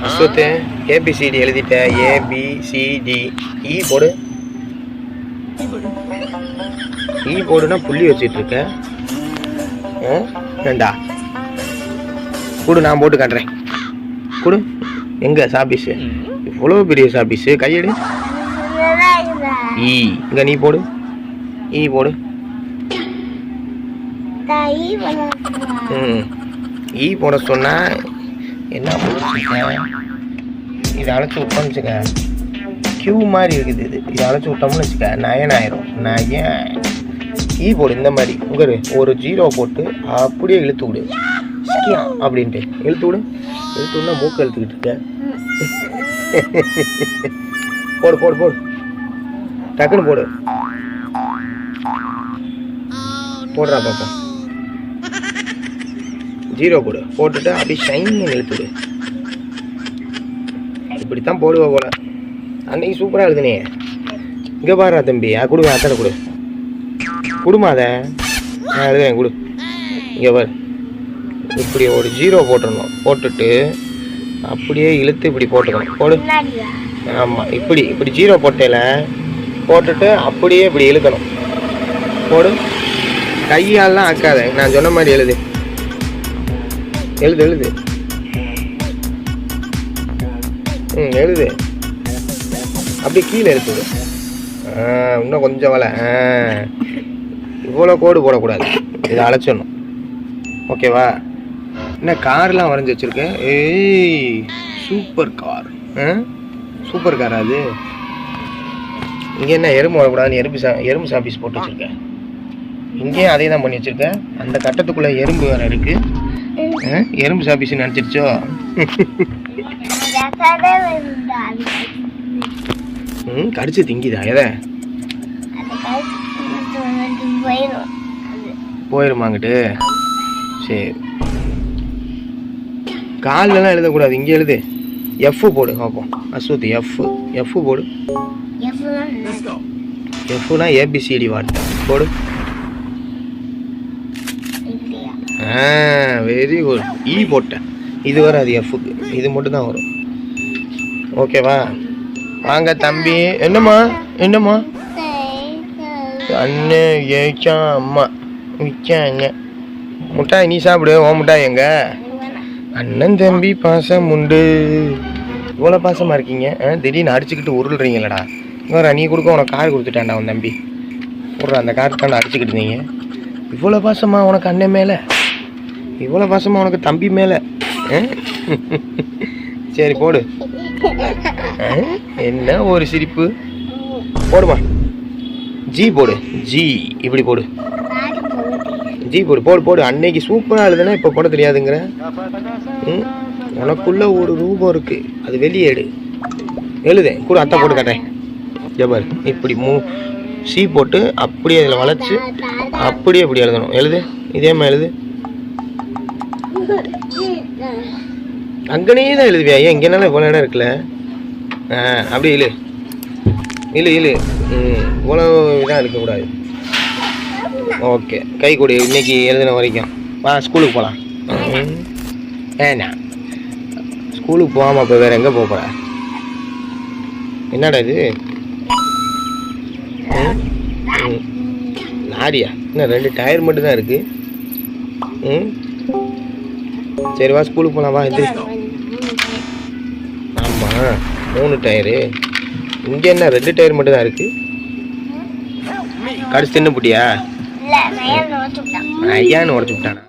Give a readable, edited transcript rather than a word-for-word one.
அஸ்வத்து ABCD எழுதிட்ட. ABCD. இ போடு. இ போடுனா புள்ளி வச்சுட்டு இருக்க. ஏண்டா கொடு, நான் போட்டு காட்டுறேன். கொடு. எங்க சாப்பீஸு? இவ்வளோ பெரிய சாப்பீஸு. கையெடு. ஈ இங்க நீ போடு. ஈ போடு. ஈ போட சொன்னா என்ன இதை அழைச்சி விட்டோம்னு வச்சுக்க, கியூ மாதிரி இருக்குது. இதை அழைச்சி விட்டோம்னு வச்சுக்க நயனாயிரும். நயன். ஈ போடு. இந்த மாதிரி உங்க ஒரு 0 போட்டு அப்படியே இழுத்து விடு. அப்படின்ட்டு இழுத்து விடு. இழுத்து விடா மூக்கு இழுத்துக்கிட்டு இருக்க. போடு போடு போடு. டக்குன்னு போடு. போடுறா பாப்பா. 0 போடு. போட்டுட்டு அப்படியே ஷைன் இழுத்துடு. இப்படித்தான் போடுவா போல. அன்னைக்கு சூப்பராக எழுதுனே. இங்கே பாடுறா தம்பி. கொடுங்க அத்தனை கொடு. கொடுமா அதை நான் எழுதுறேன். கொடு. இங்கே பாரு. இப்படி ஒரு 0 போட்டுடணும். போட்டுட்டு அப்படியே இழுத்து இப்படி போட்டுக்கணும். போடு. ஆமாம். இப்படி இப்படி 0 போட்டேல போட்டுட்டு அப்படியே இப்படி இழுக்கணும். போடு. கையாலாம் ஆக்காத. நான் சொன்ன மாதிரி எழுது. எழுது எழுது. எழுது. அப்படியே கீழே இருக்குது. இன்னும் கொஞ்சம் வலை. இவ்வளோ கோடு போடக்கூடாது. இதை அழைச்சிடணும். ஓகேவா? என்ன கார்லாம் வரைஞ்சி வச்சுருக்கேன். ஏய் சூப்பர் கார். சூப்பர் காரா அது? இங்கே என்ன எறும்பு வரக்கூடாதுன்னு எறும்பு சாப்பீஸ் போட்டு வச்சுருக்கேன். இங்கேயும் அதே தான் பண்ணி வச்சுருக்கேன். அந்த கட்டத்துக்குள்ளே எறும்பு வேறு இருக்குது. எறும்பு சாப்பீஸ் நினச்சிருச்சோ? கடிச்சு திங்கிதா? எதை போயிருமாங்கிட்டு? சரி. கால்லலாம் எழுதக்கூடாது. இங்கே எழுது. எஃப் போடு பார்ப்போம். அஸ்வத் எஃப். எஃப் போடு. எஃப்னா ஏபிசிடி வார்த்தை போடு. Very good. இ போட்டேன். இது வராது எஃப்க்கு. இது மட்டும் தான் வரும். ஓகேவா? வாங்க தம்பி. என்னம்மா என்னம்மா? அண்ணன் ஏச்சா அம்மா விற்காங்க. முட்டாய் நீ சாப்பிடு. ஓ முட்டாய் எங்க? அண்ணன் தம்பி பாசம் உண்டு. இவ்வளோ பாசமாக இருக்கீங்க. திடீர்னு அடிச்சுக்கிட்டு உருள்றீங்களடா. வேற நீ கொடுக்க உனக்கு கார் கொடுத்துட்டான்டா உன் தம்பி. விட்ற அந்த கார் தாண்டா அடிச்சுக்கிட்டு இருந்தீங்க. இவ்வளோ பாசமா உனக்கு அண்ணன் மேலே? இவ்வளோ பாசமா உனக்கு தம்பி மேலே? சரி போடு. என்ன ஒரு சிரிப்பு. போடுமா. ஜி போடு. ஜி இப்படி போடு. ஜி போடு. போடு போடு. அன்னைக்கு சூப்பராக எழுதுனா இப்போ போட தெரியாதுங்கிற. உனக்குள்ள ஒரு ரூபம் இருக்கு. அது வெளியே எடு. எழுதேன் கூட. அத்தை போட்டு காட்டேன். ஜபர். இப்படி சி போட்டு அப்படியே அதில் வளைச்சு அப்படியே இப்படி எழுதணும். எழுது. இதே மாதிரி எழுது. அங்கனே தான் எழுதுவியா? ஏன் இங்கேனால இவ்வளோ இடம் இருக்குல்ல? அப்படி இழு. இழு இழு. இவ்வளோ இதாக இருக்கக்கூடாது. ஓகே. கை கொடு. இன்னைக்கு எழுதின வரைக்கும் வா. ஸ்கூலுக்கு போகலாம். ஏண்ணா ஸ்கூலுக்கு போகாமல் இப்போ வேறு எங்கே போக போகிற? என்னடா இது? லாரியா? இன்னும் 2 டயர் மட்டும் தான் இருக்குது. சரி வா ஸ்கூலுக்கு போகலாம். வா இது. ஆமாம் 3 டயரு. இங்கே என்ன 2 டயர் மட்டும் தான் இருக்குது. கடிச்சு தின்னு போட்டியா? ஐயான்னு உடச்சு விட்டானா?